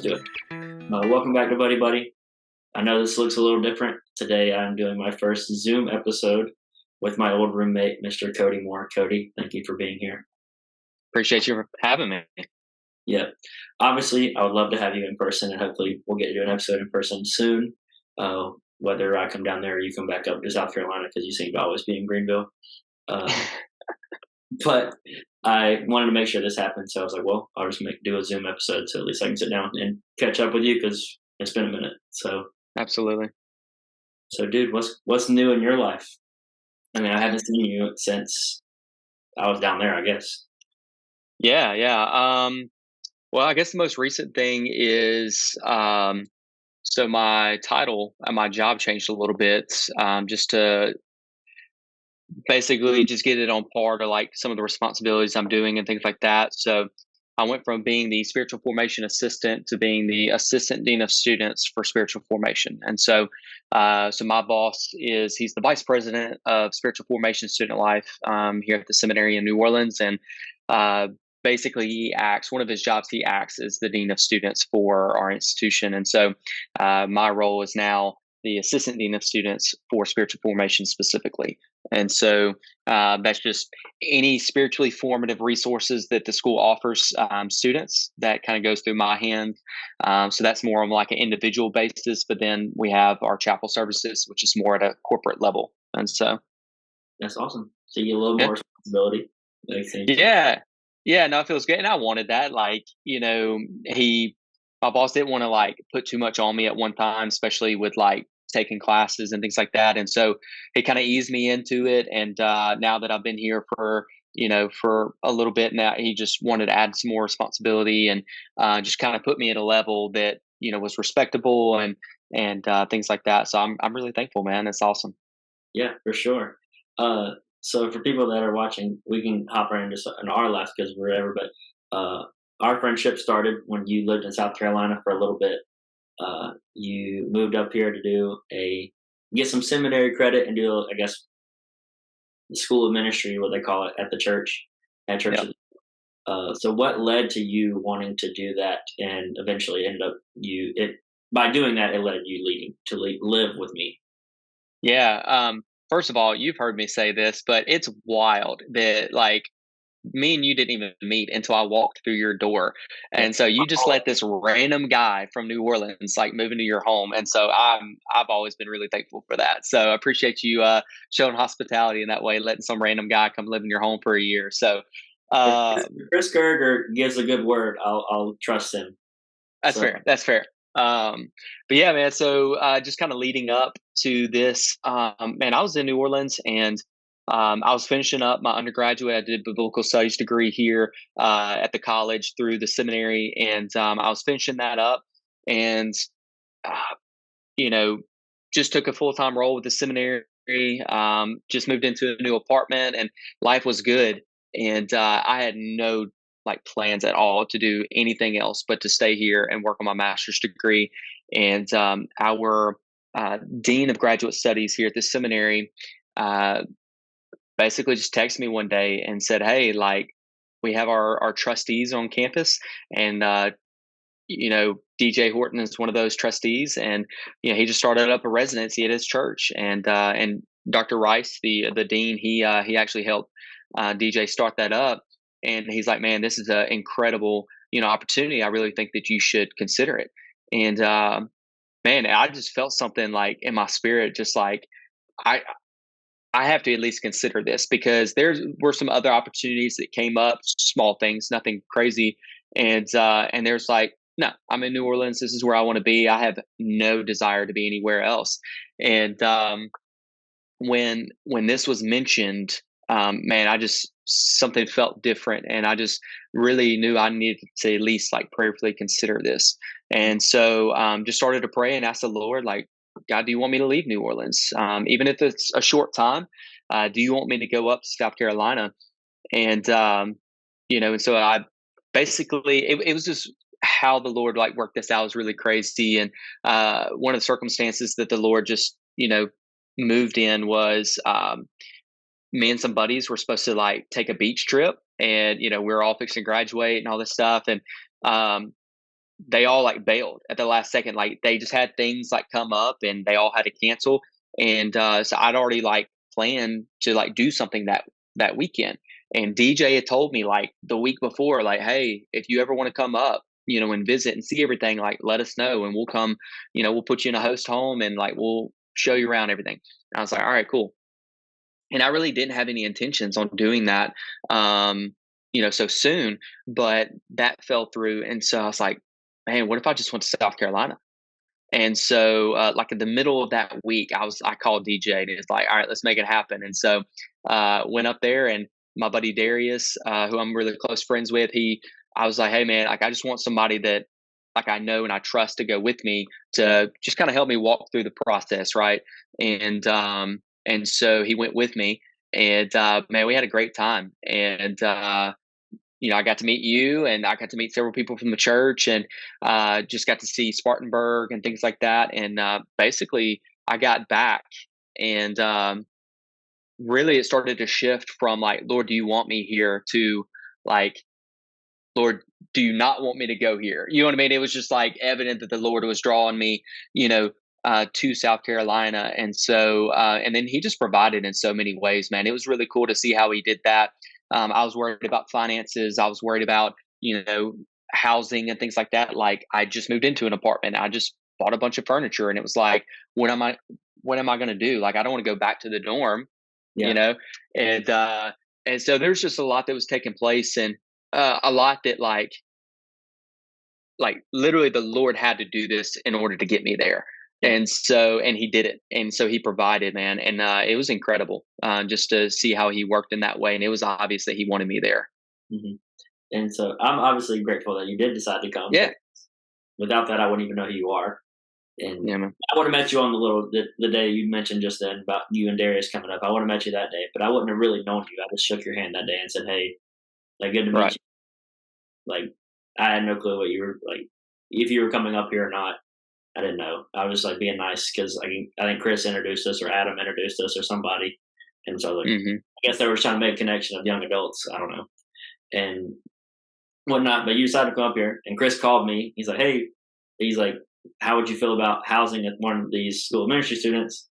do it. Welcome back to Buddy Buddy. I know this looks a little different. Today I'm doing my first Zoom episode with my old roommate, Mr. Cody Moore. Cody, thank you for being here. Appreciate you for having me. Yeah. Obviously, I would love to have you in person, and hopefully we'll get to do an episode in person soon. Whether I come down there or you come back up to South Carolina, because you seem to always be in Greenville. But I wanted to make sure this happened, so I was like, well, I'll just do a Zoom episode so at least I can sit down and catch up with you because it's been a minute. So, Absolutely. dude, what's new in your life? I mean, I haven't seen you since I was down there, I guess. Yeah. Well, I guess the most recent thing is so my title at my job changed a little bit, just to basically just get it on par to like some of the responsibilities I'm doing and things like that. So I went from being the spiritual formation assistant to being the assistant dean of students for spiritual formation. And so my boss he's the vice president of spiritual formation student life here at the seminary in New Orleans. And basically one of his jobs, he acts as the dean of students for our institution. And so my role is now the assistant dean of students for spiritual formation specifically. And so that's just any spiritually formative resources that the school offers students that kind of goes through my hand. So that's more on like an individual basis, but then we have our chapel services, which is more at a corporate level. And so That's awesome. So you get a little yeah, more responsibility. Makes sense. yeah, no, it feels good, and I wanted that. Like my boss didn't want to like put too much on me at one time, especially with like taking classes and things like that. And so it kind of eased me into it. And now that I've been here for a little bit now, he just wanted to add some more responsibility and just kind of put me at a level that was respectable and things like that. So I'm really thankful, man. It's awesome. Yeah, for sure. So for people that are watching, we can hop right into our lives because we're whatever. But our friendship started when you lived in South Carolina for a little bit. You moved up here to get some seminary credit and do, I guess, the school of ministry, what they call it at the church, at Yep. churches. So what led to you wanting to do that, and eventually ended up by doing that, it led you live with me. Yeah. First of all, you've heard me say this, but it's wild that like me and you didn't even meet until I walked through your door. Yeah. And so you just let this random guy from New Orleans like move into your home. And so I've always been really thankful for that. So I appreciate you showing hospitality in that way, letting some random guy come live in your home for a year. So If uh Chris Gerger gives a good word, I'll trust him. that's So fair. That's fair. But yeah, man, so just kind of leading up to this, man, I was in New Orleans and I was finishing up my undergraduate. I did a biblical studies degree here at the college through the seminary, and I was finishing that up, and uh, you know, just took a full time role with the seminary. Just moved into a new apartment, and life was good. And I had no like plans at all to do anything else but to stay here and work on my master's degree. And our dean of graduate studies here at the seminary uh, basically just texted me one day and said, "Hey, like we have our trustees on campus, and DJ Horton is one of those trustees, and he just started up a residency at his church, and Dr. Rice, the dean, he actually helped DJ start that up, and he's like, man, this is an incredible opportunity. I really think that you should consider it, and man, I just felt something like in my spirit, just like I I have to at least consider this because there were some other opportunities that came up, small things, nothing crazy, and there's like, no, I'm in New Orleans. This is where I want to be. I have no desire to be anywhere else. And when this was mentioned, man, I just something felt different, and I just really knew I needed to at least like prayerfully consider this. And so just started to pray and ask the Lord, like, God, do you want me to leave New Orleans, even if it's a short time? Do you want me to go up to South Carolina? And and so I basically it was just how the Lord like worked this out was really crazy. And one of the circumstances that the Lord just moved in was me and some buddies were supposed to like take a beach trip, and we are all fixing to graduate and all this stuff, and um they all like bailed at the last second. Like they just had things like come up and they all had to cancel. And so I'd already like planned to like do something that weekend. And DJ had told me like the week before, like, hey, if you ever want to come up, and visit and see everything, like let us know and we'll come, we'll put you in a host home and like we'll show you around everything. And I was like, all right, cool. And I really didn't have any intentions on doing that, so soon, but that fell through. And so I was like, man, what if I just went to South Carolina? And so, like in the middle of that week, I called DJ and it's like, all right, let's make it happen. And so, went up there and my buddy Darius, who I'm really close friends with, I was like, hey man, like I just want somebody that like I know and I trust to go with me to just kind of help me walk through the process, right? And so he went with me, and man, we had a great time. And I got to meet you, and I got to meet several people from the church, and just got to see Spartanburg and things like that. And basically, I got back, and really, it started to shift from like, Lord, do you want me here, to like, Lord, do you not want me to go here? You know what I mean? It was just like evident that the Lord was drawing me, to South Carolina. And so, and then he just provided in so many ways, man. It was really cool to see how he did that. I was worried about finances. I was worried about, housing and things like that. Like I just moved into an apartment. I just bought a bunch of furniture, and it was like, what am I going to do? Like, I don't want to go back to the dorm, Yeah. And so there's just a lot that was taking place, and a lot that like literally the Lord had to do this in order to get me there. Yeah. And he did it. And so he provided, man. And it was incredible just to see how he worked in that way. And it was obvious that he wanted me there. Mm-hmm. And so I'm obviously grateful that you did decide to come. Yeah. Without that, I wouldn't even know who you are. And yeah, man. I would have met you on the day you mentioned just then about you and Darius coming up. I would have met you that day, but I wouldn't have really known you. I just shook your hand that day and said, hey, like, good to meet you. Like, I had no clue what you were like, if you were coming up here or not. I didn't know. I was just like being nice because I think Chris introduced us, or Adam introduced us, or somebody. And so like, I guess they were trying to make a connection of young adults. I don't know, and whatnot. But you decided to come up here, and Chris called me. He's like, hey, he's like, how would you feel about housing one of these school of ministry students?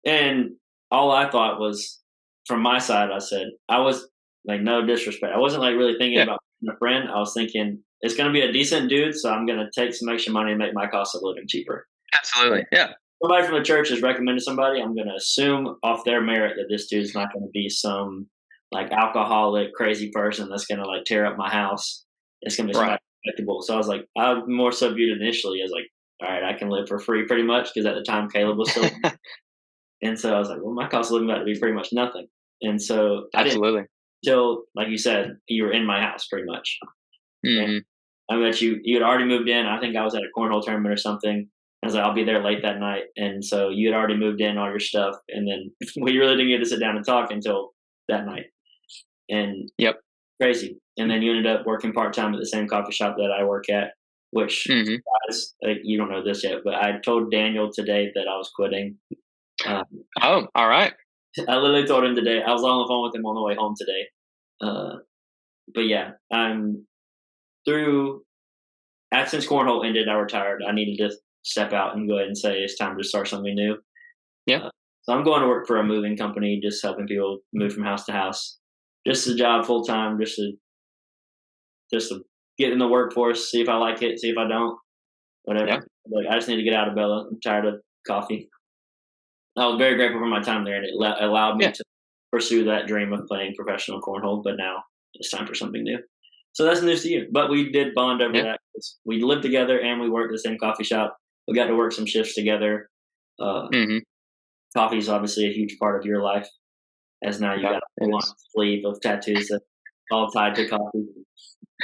And all I thought was, from my side, I said, I was like, no disrespect, I wasn't like really thinking about a friend. I was thinking, it's going to be a decent dude, so I'm going to take some extra money and make my cost of living cheaper. Absolutely, yeah. Somebody from the church has recommended somebody. I'm going to assume off their merit that this dude's not going to be some like alcoholic, crazy person that's going to like tear up my house. It's going to be somebody respectable. So I was like, I more so viewed it initially as like, all right, I can live for free pretty much, because at the time Caleb was still. And so I was like, well, my cost of living about to be pretty much nothing. And so I didn't until, like you said, you were in my house pretty much. And I met you. You had already moved in. I think I was at a cornhole tournament or something. I was like, I'll be there late that night. And so you had already moved in all your stuff. And then we really didn't get to sit down and talk until that night. And crazy. And then you ended up working part-time at the same coffee shop that I work at, which guys, you don't know this yet, but I told Daniel today that I was quitting. Oh, all right. I literally told him today. I was on the phone with him on the way home today. But yeah, I'm through. Since cornhole ended, I retired. I needed to step out and go ahead and say it's time to start something new. Yeah. So I'm going to work for a moving company, just helping people move from house to house. Just a job full time, just to get in the workforce, see if I like it, see if I don't, whatever. Yeah. Like, I just need to get out of Bella. I'm tired of coffee. I was very grateful for my time there, and it allowed me to pursue that dream of playing professional cornhole. But now it's time for something new. So that's news to you. But we did bond over that. We lived together and we worked at the same coffee shop. We got to work some shifts together. Coffee is obviously a huge part of your life, as now you got a long sleeve of tattoos that all tied to coffee.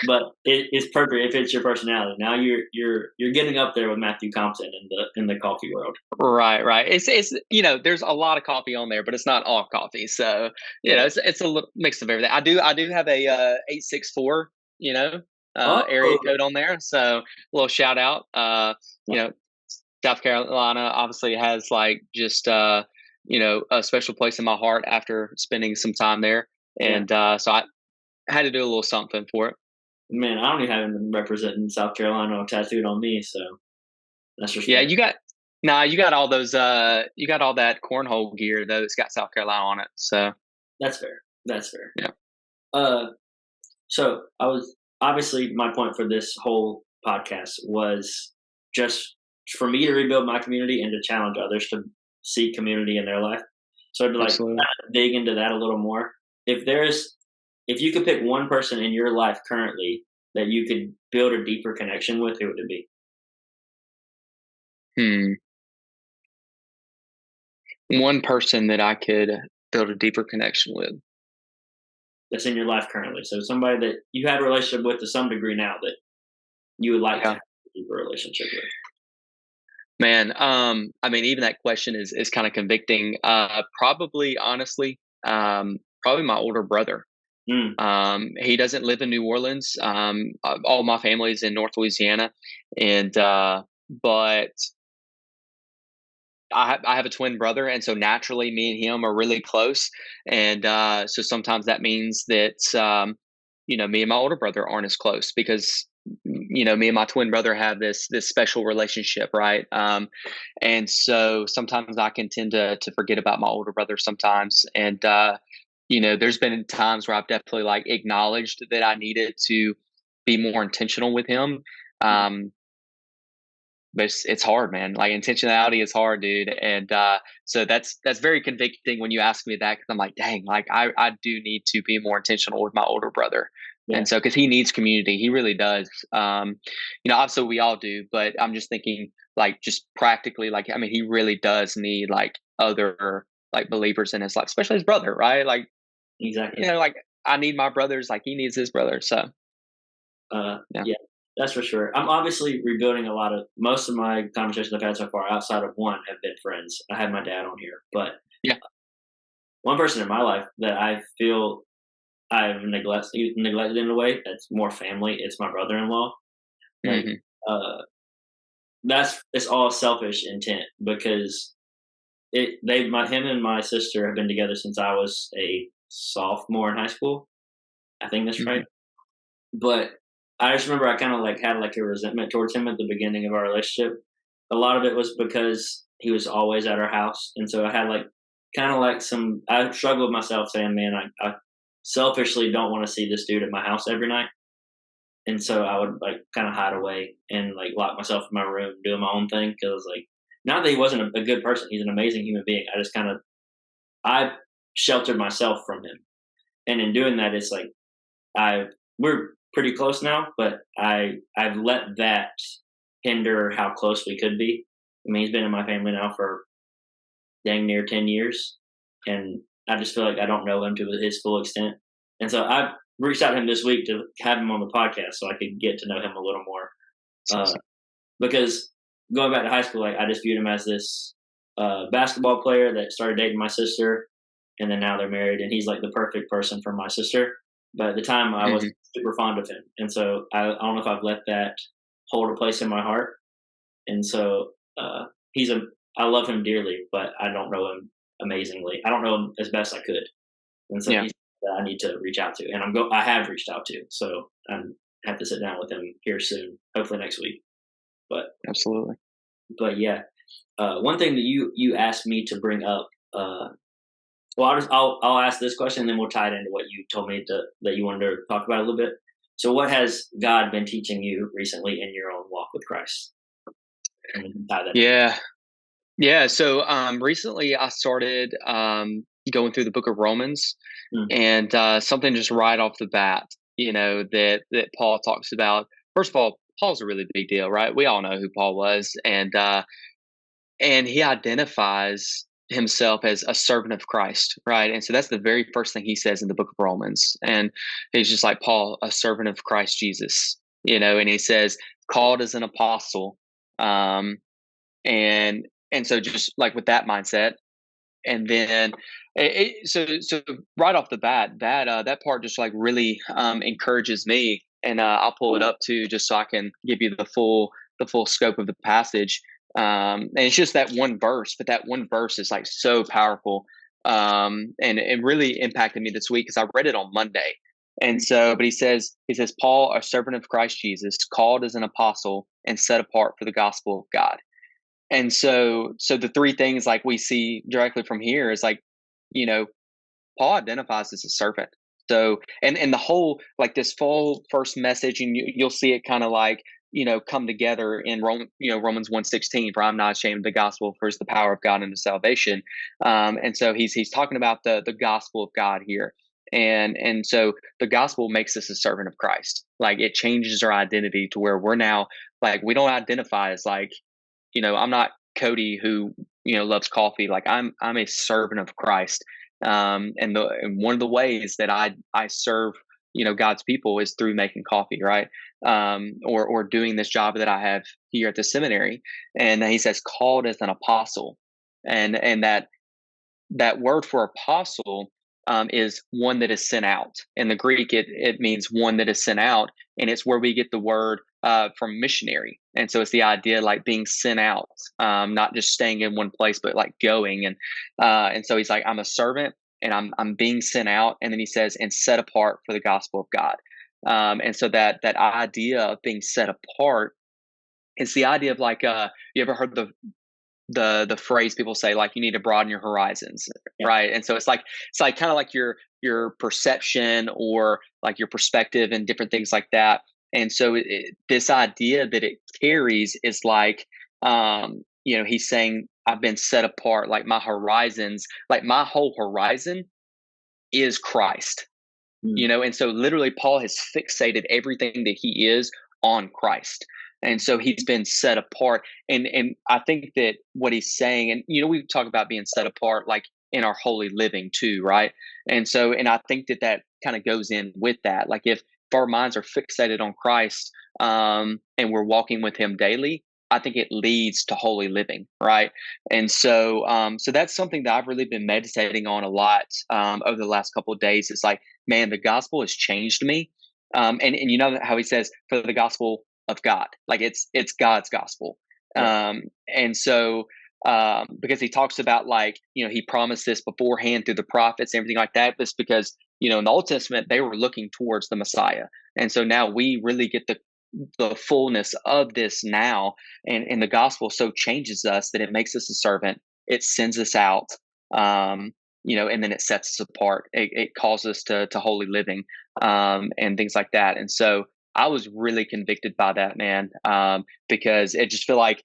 But it's perfect if it's your personality. Now you're getting up there with Matthew Compton in the coffee world. Right. It's there's a lot of coffee on there, but it's not all coffee. So it's a little mix of everything. I do have a 864 area code on there. So a little shout out. South Carolina obviously has like just a special place in my heart after spending some time there, and so I had to do a little something for it. Man, I don't even have him representing South Carolina tattooed on me, so that's Yeah, respect. you got all those you got all that cornhole gear though that's got South Carolina on it. So That's fair. That's fair. yeah. Uh, so I was obviously my point for this whole podcast was just for me to rebuild my community and to challenge others to seek community in their life. So to like Absolutely. dig into that a little more. If you could pick one person in your life currently that you could build a deeper connection with, who would it be? Hmm. One person that I could build a deeper connection with. That's in your life currently. So somebody that you had a relationship with to some degree now that you would like to Yeah. have a deeper relationship with. Man, I mean, even that question is kind of convicting. Probably, honestly, probably my older brother. Mm, He doesn't live in New Orleans. All my family's in North Louisiana, and but I have a twin brother, and so naturally, me and him are really close. And so sometimes that means that me and my older brother aren't as close because me and my twin brother have this special relationship, right? And so sometimes I can tend to forget about my older brother sometimes, and there's been times where I've definitely like acknowledged that I needed to be more intentional with him. mm, Um, but it's hard, man. Like intentionality is hard, dude. And so that's very convicting when you ask me that because I'm like, dang, like I do need to be more intentional with my older brother. yeah, And so, because he needs community, he really does. Obviously we all do, but I'm just thinking, like, just practically, like, I mean, he really does need like other like believers in his life, especially his brother, right? Like, exactly. like I need my brothers, like he needs his brother. So, yeah, Yeah, that's for sure. I'm obviously rebuilding a lot of most of my conversations I've had so far outside of one have been friends. I had my dad on here, but yeah, one person in my life that I feel I've neglected in a way that's more family. It's my brother-in-law. Like, hmm uh, it's all selfish intent because him and my sister have been together since I was a sophomore in high school. I think that's hmm right. But I just remember I kind of like had like a resentment towards him at the beginning of our relationship. A lot of it was because he was always at our house, and so I had like kind of like I struggled with myself saying, "Man, I selfishly don't want to see this dude at my house every night." And so I would like kind of hide away and like lock myself in my room doing my own thing because like not that he wasn't a good person, he's an amazing human being. I just kind of I sheltered myself from him, and in doing that, it's like I we're pretty close now, but I've let that hinder how close we could be. I mean, he's been in my family now for dang near 10 years, and I just feel like I don't know him to his full extent. And so I reached out to him this week to have him on the podcast so I could get to know him a little more. it's Uh, awesome. because going back to high school, like I just viewed him as this basketball player that started dating my sister, and then now they're married, and he's like the perfect person for my sister. But at the time, I hmm wasn't super fond of him, and so I don't know if I've let that hold a place in my heart. And so he's a I love him dearly, but I don't know him amazingly. I don't know him as best I could, and so Yeah, he's that I need to reach out to, and I have reached out to, so I have to sit down with him here soon, hopefully next week. But absolutely. yeah, one thing that you asked me to bring up. Well, I'll ask this question, and then we'll tie it into what you told me that you wanted to talk about a little bit. So, what has God been teaching you recently in your own walk with Christ? And we can tie that in. Yeah. Yeah. So recently I started going through the book of Romans Mm, and something just right off the bat, that Paul talks about. First of all, Paul's a really big deal, right? We all know who Paul was. And he identifies himself as a servant of Christ, right? And so that's the very first thing he says in the book of Romans. And he's just like, Paul, a servant of Christ Jesus, and he says, called as an apostle. Um, and so just like with that mindset, and then so right off the bat, that part just like really encourages me, and I'll pull it up too just so I can give you the full scope of the passage. And it's just that one verse, but that one verse is like so powerful, and it really impacted me this week because I read it on Monday. And so, but he says, Paul, a servant of Christ Jesus, called as an apostle and set apart for the gospel of God. And so the three things like we see directly from here is like, you know, Paul identifies as a servant. So, and the whole like this full first message, and you'll see it kind of like come together in Romans 1:16. For I'm not ashamed of the gospel, for it's the power of God unto salvation. And so he's talking about the gospel of God here, and so the gospel makes us a servant of Christ. Like it changes our identity to where we're now like we don't identify as like I'm not Cody who loves coffee. Like I'm a servant of Christ. And one of the ways that I serve God's people is through making coffee, right? Or doing this job that I have here at the seminary. And he says called as an apostle, and that word for apostle is one that is sent out. In the Greek, it means one that is sent out, and it's where we get the word from missionary. And so it's the idea like being sent out, not just staying in one place, but like going. And so he's like, I'm a servant, and I'm being sent out. And then he says, and set apart for the gospel of God. And so that idea of being set apart is the idea of like you ever heard the phrase people say like you need to broaden your horizons, Yeah. right? And so it's like kind of like your perception or like your perspective and different things like that. And so this idea that it carries is like he's saying I've been set apart, like my horizons, like my whole horizon is Christ. And so literally Paul has fixated everything that he is on Christ. And so he's been set apart. And I think that what he's saying, and we talk about being set apart like in our holy living too, right? And I think that kind of goes in with that. Like if our minds are fixated on Christ, and we're walking with him daily, I think it leads to holy living, right? And so that's something that I've really been meditating on a lot over the last couple of days. It's like, man, the gospel has changed me. And you know how he says for the gospel of God, like it's God's gospel. Yeah. And so because he talks about like, he promised this beforehand through the prophets and everything like that. That's because, in the Old Testament, they were looking towards the Messiah. And so now we really get the fullness of this now, and the gospel so changes us that it makes us a servant. It sends us out, and then it sets us apart. It calls us to holy living, and things like that. And so I was really convicted by that, man, because it just feel like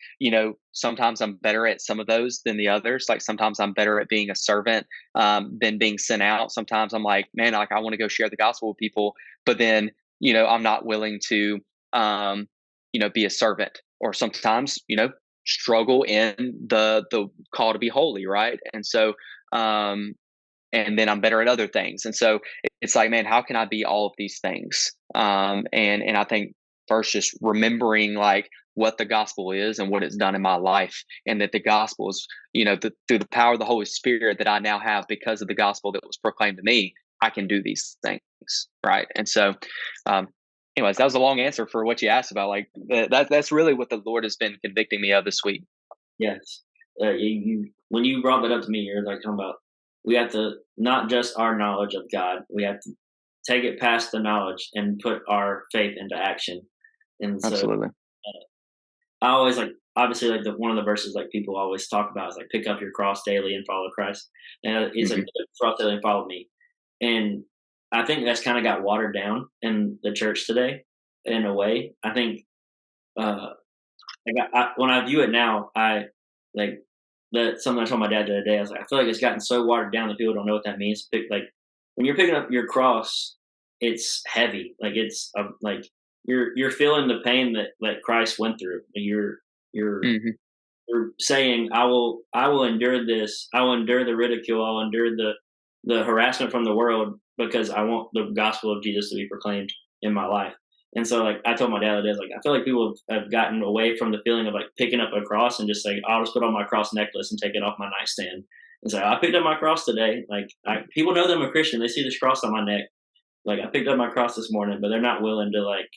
sometimes I'm better at some of those than the others. Like sometimes I'm better at being a servant than being sent out. Sometimes I'm like, man, like I want to go share the gospel with people, but then I'm not willing to be a servant, or sometimes struggle in the call to be holy, right? And so and then I'm better at other things. And so it's like, man, how can I be all of these things? And I think first just remembering like what the gospel is and what it's done in my life, and that the gospel is, through the power of the Holy Spirit that I now have because of the gospel that was proclaimed to me, I can do these things, right? And so, anyways, that was a long answer for what you asked about. Like that's really what the Lord has been convicting me of this week. Yes. You when you brought that up to me, you're like talking about we have to not just our knowledge of God, we have to take it past the knowledge and put our faith into action. And so Absolutely. I always like obviously like the one of the verses like people always talk about is like pick up your cross daily and follow Christ. And it's like Hmm. pick up your cross daily and follow me. And I think that's kind of got watered down in the church today in a way. I think uh like when I view it now, I like that something I told my dad the other day. I was like, I feel like it's gotten so watered down that people don't know what that means. Like when you're picking up your cross, it's heavy. Like it's like you're feeling the pain that Christ went through. You're Hmm. you're saying, I will endure this. I will endure the ridicule. I'll endure the harassment from the world because I want the gospel of Jesus to be proclaimed in my life. And so, like I told my dad the other day, I was like, I feel like people have gotten away from the feeling of like picking up a cross and just saying, I'll just put on my cross necklace and take it off my nightstand and say, I picked up my cross today. Like people know that I'm a Christian. They see this cross on my neck. Like I picked up my cross this morning, but they're not willing to like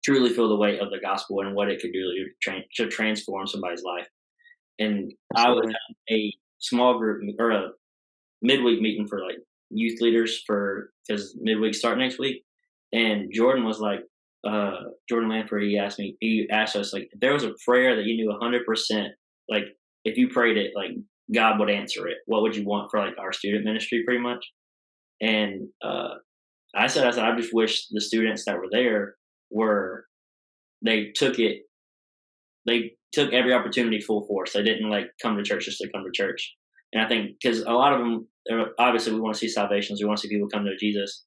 truly feel the weight of the gospel and what it could do to transform somebody's life. And I was Absolutely. having a small group or a midweek meeting for like youth leaders for because midweek start next week, and Jordan was like, Jordan Lanford. He asked us like, if there was a prayer that you knew 100%, like if you prayed it, like God would answer it. What would you want for like our student ministry, pretty much? And I said, I just wish the students that were there were they took it they took every opportunity full force. They didn't like come to church just to come to church. And I think because a lot of them, obviously, we want to see salvations, we want to see people come to Jesus.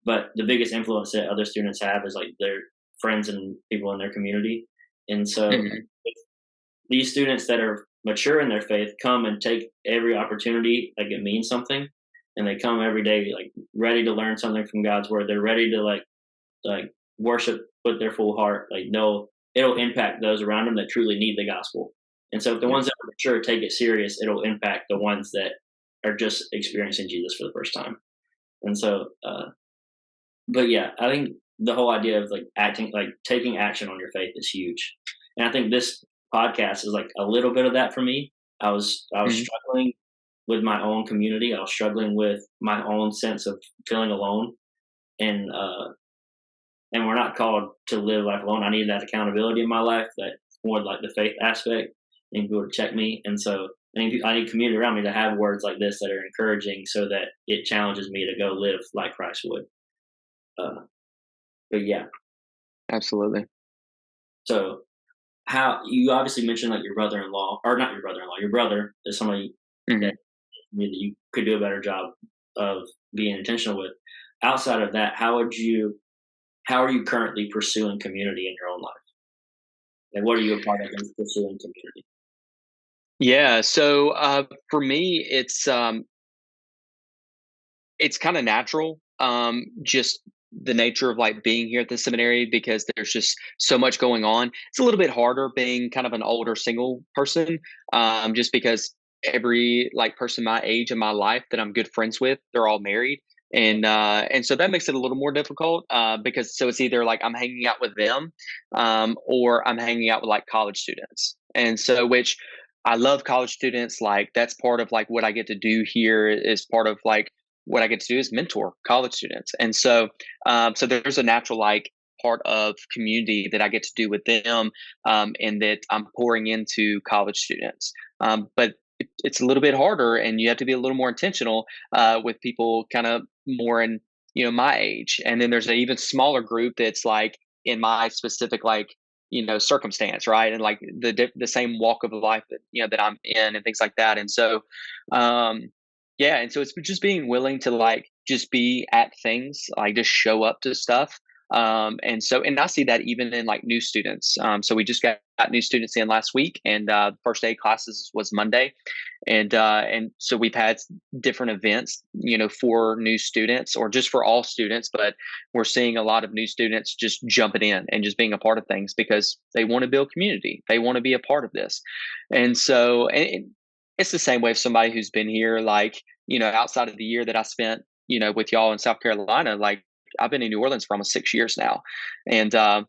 But the biggest influence that other students have is like their friends and people in their community. And so Mhm. these students that are mature in their faith come and take every opportunity like it means something, and they come every day like ready to learn something from God's word. They're ready to like worship with their full heart. Like it'll impact those around them that truly need the gospel. And so if the Yeah, ones that are mature take it serious, it'll impact the ones that are just experiencing Jesus for the first time. And so but yeah, I think the whole idea of like taking action on your faith is huge. And I think this podcast is like a little bit of that for me. I was mhm, struggling with my own community. I was struggling with my own sense of feeling alone. And we're not called to live life alone. I need that accountability in my life. That's more like the faith aspect. I need people to check me, and so I need community around me to have words like this that are encouraging, so that it challenges me to go live like Christ would. Uh, but yeah, absolutely. so how you obviously mentioned like your brother-in-law, or not your brother-in-law, your brother is somebody that Mhm. you could do a better job of being intentional with. Outside of that, how are you currently pursuing community in your own life? Like, what are you a part of in pursuing community? Yeah, so, for me, it's kinda natural, just the nature of, like, being here at the seminary because there's just so much going on. It's a little bit harder being kind of an older single person, just because every, like, person my age in my life that I'm good friends with, they're all married, and so that makes it a little more difficult, because so it's either, like, I'm hanging out with them, or I'm hanging out with, like, college students, and so which I love college students, like, that's part of, like, what I get to do here is part of, like, what I get to do is mentor college students, and so so there's a natural like part of community that I get to do with them, and that I'm pouring into college students. But it's a little bit harder, and you have to be a little more intentional with people kind of more in my age, and then there's an even smaller group that's like in my specific like circumstance, right, and like the same walk of life that that I'm in and things like that, and so. Um, yeah, and so it's just being willing to like just be at things, like just show up to stuff. And I see that even in like new students. So we just got new students in last week, and the first day of classes was Monday, and so we've had different events, for new students or just for all students, but we're seeing a lot of new students just jumping in and just being a part of things because they want to build community, they want to be a part of this, and so it's the same way of somebody who's been here, like, outside of the year that I spent, with y'all in South Carolina, like I've been in New Orleans for almost 6 years now. And I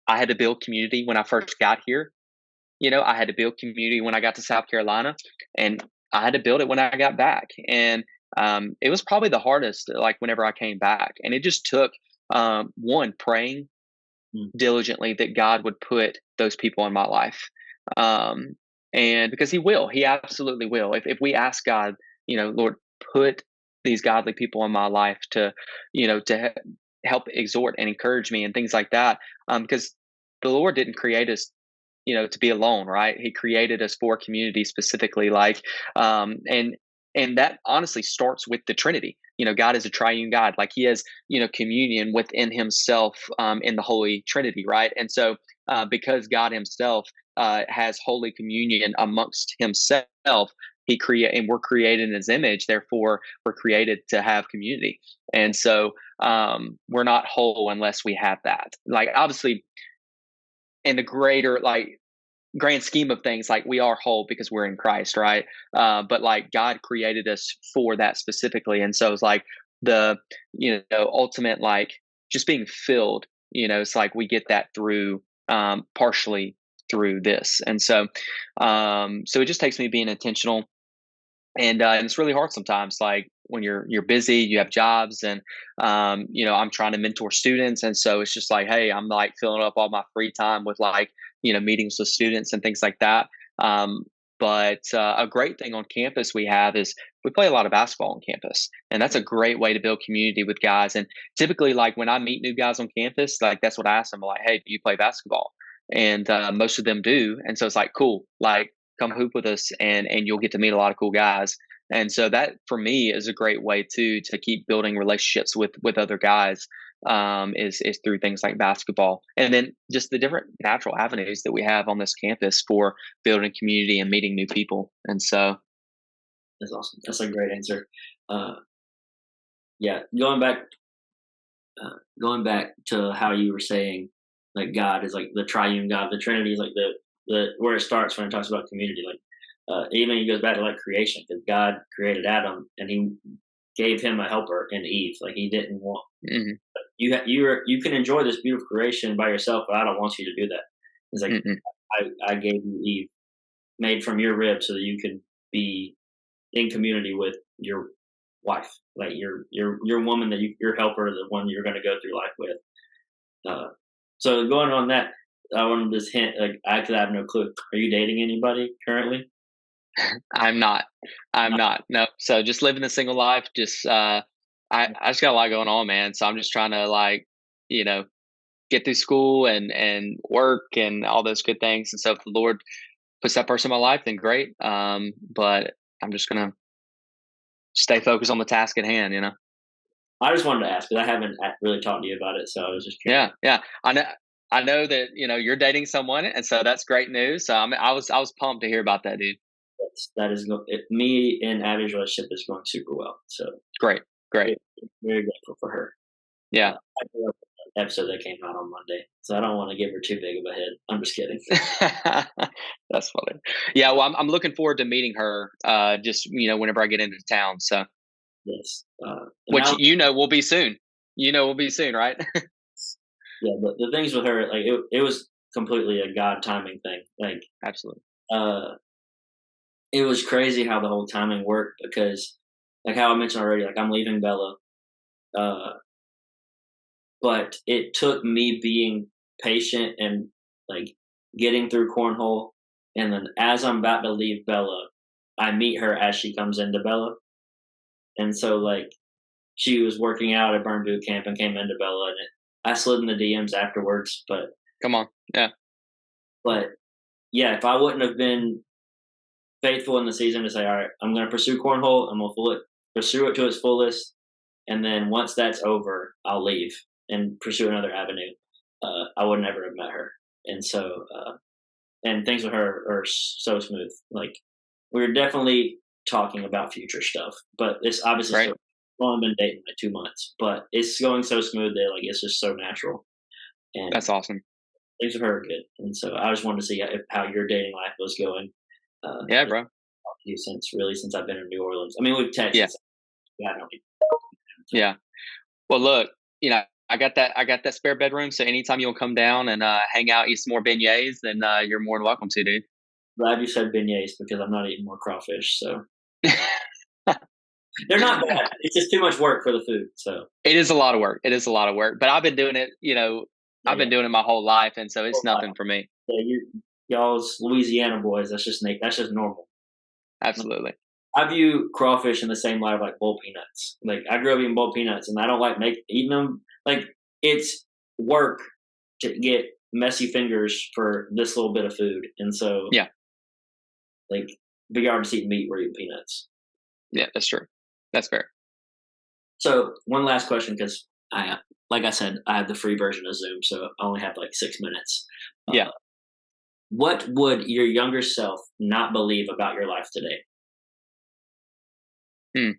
had to build community when I first got here. I had to build community when I got to South Carolina, and I had to build it when I got back. And it was probably the hardest, like whenever I came back. And it just took one, praying Mm, diligently that God would put those people in my life. Um, and because He absolutely will. If we ask God, Lord, put these godly people in my life to, help exhort and encourage me and things like that. Because the Lord didn't create us, to be alone, right? He created us for community specifically, like, and that honestly starts with the Trinity. God is a triune God, like He has, communion within Himself, in the Holy Trinity, right? And so, because God Himself has Holy Communion amongst Himself, and we're created in His image. Therefore, we're created to have community, and so we're not whole unless we have that. Like, obviously, in the greater like grand scheme of things, like we are whole because we're in Christ, right? But like God created us for that specifically, and so it's like the ultimate like just being filled. It's like we get that through partially through this, and so so it just takes me being intentional And it's really hard sometimes, like when you're busy, you have jobs, and I'm trying to mentor students, and so it's just like, hey, I'm like filling up all my free time with like meetings with students and things like that. um, but a great thing on campus we have is we play a lot of basketball on campus, and that's a great way to build community with guys. And typically, like when I meet new guys on campus, like that's what I ask them, like, hey, do you play basketball? And most of them do, and so it's like, cool, like come hoop with us, and you'll get to meet a lot of cool guys. And so that for me is a great way too to keep building relationships with other guys, is through things like basketball, and then just the different natural avenues that we have on this campus for building community and meeting new people. And so That's awesome. That's a great answer. Uh, yeah, going back to how you were saying, like God is like the triune God, the Trinity is like the where it starts when it talks about community. Like even he goes back to like creation because God created Adam and he gave him a helper in Eve. Like he didn't want mhm, you can enjoy this beautiful creation by yourself, but I don't want you to do that. It's like mhm, I gave you Eve, made from your rib, so that you could be in community with your wife, like your woman that your helper, the one you're going to go through life with. Uh, so going on that, I wanted to just hint. Like I could have no clue. Are you dating anybody currently? I'm not. I'm No. not. No. So just living the single life. Just I just got a lot going on, man. So I'm just trying to like you know get through school and work and all those good things. And so if the Lord puts that person in my life, then great. But I'm just gonna stay focused on the task at hand. I just wanted to ask because I haven't really talked to you about it, so I was just curious. Yeah, yeah. I know that you're dating someone, and so that's great news. So I was pumped to hear about that, dude. Me and Abby's relationship is going super well. So Great, great. very, very grateful for her. Yeah. I grew up with the episode that came out on Monday, so I don't want to give her too big of a head. I'm just kidding. That's funny. Yeah, well, I'm looking forward to meeting her. Just whenever I get into town. So, Yes, and which will be soon. Will be soon, right? yeah, but the things with her, like it was completely a God timing thing. Like Absolutely. uh, it was crazy how the whole timing worked because, like how I mentioned already, like I'm leaving Bella, uh, but it took me being patient and like getting through cornhole, and then as I'm about to leave Bella, I meet her as she comes into Bella, and so like she was working out at Burn Boot Camp and came into Bella, and I slid in the DMs afterwards, Come on. Yeah. but yeah, if I wouldn't have been faithful in the season to say, all right, I'm going to pursue cornhole, and we'll pursue it to its fullest, and then once that's over, I'll leave and pursue another avenue. I would never have met her, and so and things with her are so smooth. Like we're definitely talking about future stuff, but it's obviously Great. still. We've only been dating like 2 months, but it's going so smooth that like it's just so natural, and That's awesome. things with her are good. And so I just wanted to see how your dating life was going. Yeah, Just bro. talked to you since I've been in New Orleans. I mean, we've texted. Yeah. Yeah, I don't need to. Yeah. Well, look, I got that spare bedroom, so anytime you want to come down and hang out, eat some more beignets, then you're more than welcome to, dude. Glad you said beignets because I'm not eating more crawfish. So they're not bad. It's just too much work for the food. So It is a lot of work. It is a lot of work, but I've been doing it. yeah, I've yeah. been doing it my whole life, and so it's Well, nothing for me. yeah, y'all's Louisiana boys. That's just normal. Absolutely. I view crawfish in the same light of like bowl peanuts. Like I grew up eating bowl peanuts, and I don't like eating them. Like it's work to get messy fingers for this little bit of food, and so Yeah. like big hard to eat meat, we're eating peanuts. Yeah, that's true. That's fair. So one last question, because like I said, I have the free version of Zoom, so I only have like 6 minutes. Yeah. What would your younger self not believe about your life today? Hmm.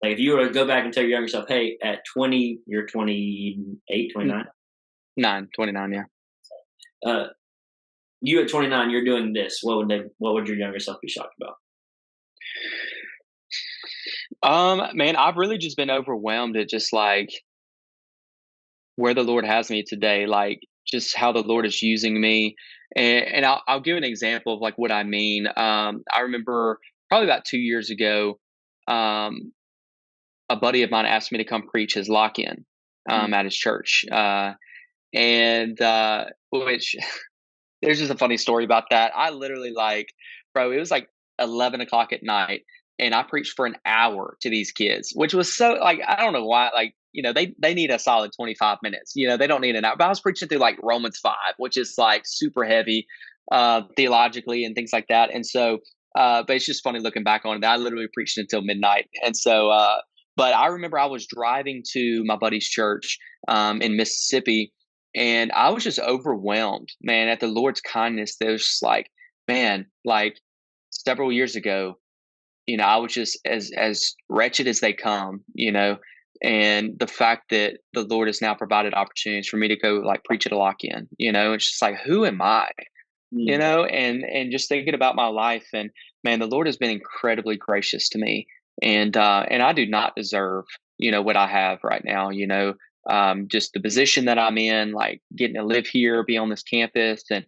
Like if you were to go back and tell your younger self, hey, at 20, you're 28, N- 29. 29. Yeah. Uh, you at 29, you're doing this. What would your younger self be shocked about? Man, I've really just been overwhelmed at just like where the Lord has me today, like just how the Lord is using me. And I'll give an example of like what I mean. I remember probably about 2 years ago, um, a buddy of mine asked me to come preach his lock-in Mm, at his church, and which there's just a funny story about that. I literally like, bro, it was like 11 o'clock at night, and I preached for an hour to these kids, which was so like I don't know why. Like they need a solid 25 minutes. They don't need an hour. But I was preaching through like Romans 5, which is like super heavy theologically and things like that. And so, but it's just funny looking back on it. I literally preached until midnight, and so. But I remember I was driving to my buddy's church in Mississippi, and I was just overwhelmed, man, at the Lord's kindness. There's just like, man, like several years ago, I was just as wretched as they come, and the fact that the Lord has now provided opportunities for me to go like preach at a lock-in, it's just like, who am I? mm, And just thinking about my life, and man, the Lord has been incredibly gracious to me, and I do not deserve what I have right now. Just the position that I'm in, like getting to live here, be on this campus, and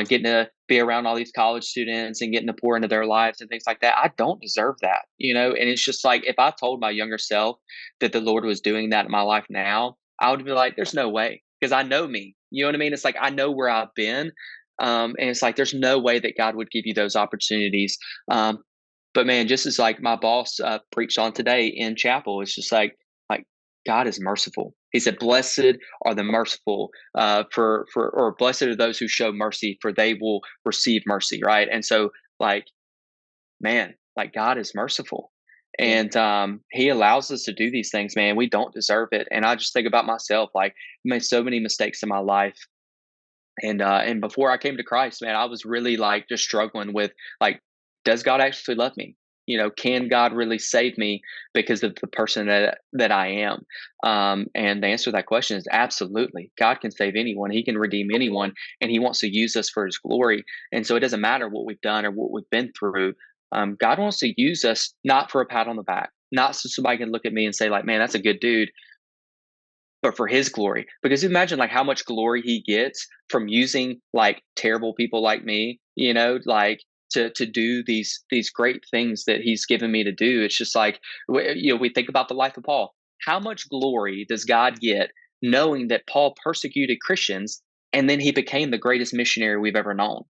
getting to be around all these college students and getting to pour into their lives and things like that. I don't deserve that. And it's just like, if I told my younger self that the Lord was doing that in my life now, I would be like, there's no way, because I know me. You know what I mean? It's like I know where I've been, and it's like there's no way that God would give you those opportunities. But man, just as like my boss preached on today in chapel, it's just like God is merciful. He said, "Blessed are the merciful, or blessed are those who show mercy, for they will receive mercy." Right, and so like, man, like God is merciful, yeah. and He allows us to do these things. Man, we don't deserve it, and I just think about myself. Like, I made so many mistakes in my life, and before I came to Christ, man, I was really like just struggling with like, does God actually love me? Can God really save me because of the person that I am? And the answer to that question is absolutely. God can save anyone. He can redeem anyone, and He wants to use us for His glory. And so it doesn't matter what we've done or what we've been through. God wants to use us not for a pat on the back, not so somebody can look at me and say like, "Man, that's a good dude," but for his glory. Because imagine like how much glory he gets from using like terrible people like me, like to do these great things that he's given me to do. It's just like we think about the life of Paul. How much glory does God get knowing that Paul persecuted Christians and then he became the greatest missionary we've ever known?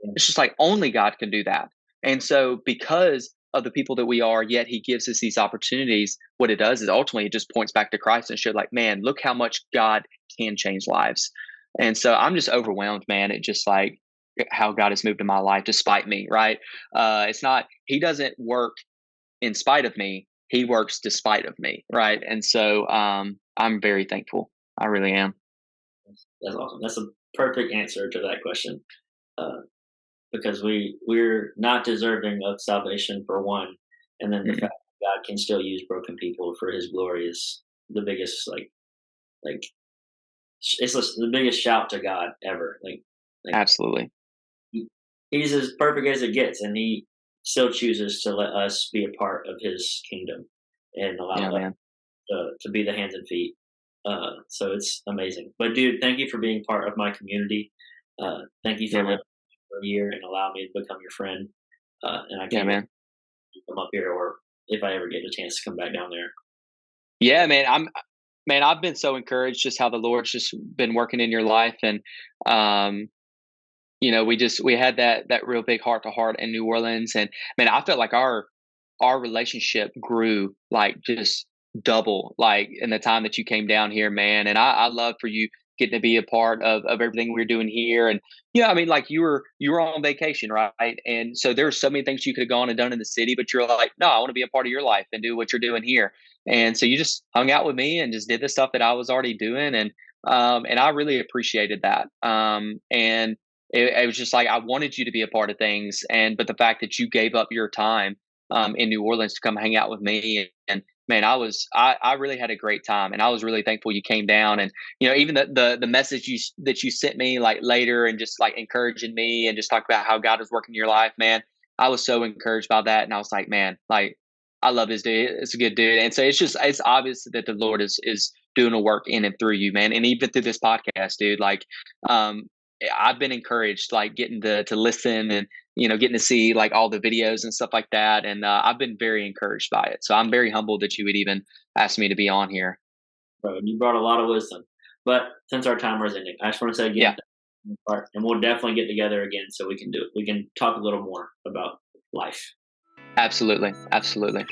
Yeah. It's just like only God can do that. And so, because of the people that we are, yet He gives us these opportunities, what it does is ultimately it just points back to Christ and show, like, man, look how much God can change lives. And so I'm just overwhelmed, man. It just like how God has moved in my life despite me, right? It's not, He doesn't work in spite of me, He works despite of me, right? And so I'm very thankful. I really am. That's awesome. That's a perfect answer to that question. Uh, because we're not deserving of salvation for one, and then the Mm, fact that God can still use broken people for His glory is the biggest like the biggest shout to God ever. Like absolutely. he, He's as perfect as it gets, and He still chooses to let us be a part of His kingdom and allow Yeah, us man. to be the hands and feet. So it's amazing. But dude, thank you for being part of my community. Thank you for Yeah, living man. for a year and allow me to become your friend. And I Yeah, can't wait man. to come up here, or if I ever get a chance to come back down there. Yeah, man. Man, I've been so encouraged just how the Lord's just been working in your life. And um, we had that real big heart to heart in New Orleans. And man, I felt like our relationship grew like just double like in the time that you came down here, man. And I love for you getting to be a part of everything we're doing here. And yeah, I mean, like you were on vacation, right? And so there's so many things you could have gone and done in the city, but you're like, no, I want to be a part of your life and do what you're doing here. And so you just hung out with me and just did the stuff that I was already doing. And I really appreciated that. And it was just like I wanted you to be a part of things, and but the fact that you gave up your time in New Orleans to come hang out with me. And man, I really had a great time, and I was really thankful you came down. And even the message that you sent me like later, and just like encouraging me, and just talk about how God is working in your life, man. I was so encouraged by that, and I was like, man, like I love this dude. It's a good dude, and so it's obvious that the Lord is doing a work in and through you, man, and even through this podcast, dude. Like, um, I've been encouraged, like getting to listen and getting to see like all the videos and stuff like that, and I've been very encouraged by it. So I'm very humbled that you would even ask me to be on here. Bro, you brought a lot of wisdom. But since our timer is ending, I just want to say again, Yeah, and we'll definitely get together again so we can talk a little more about life. absolutely, absolutely.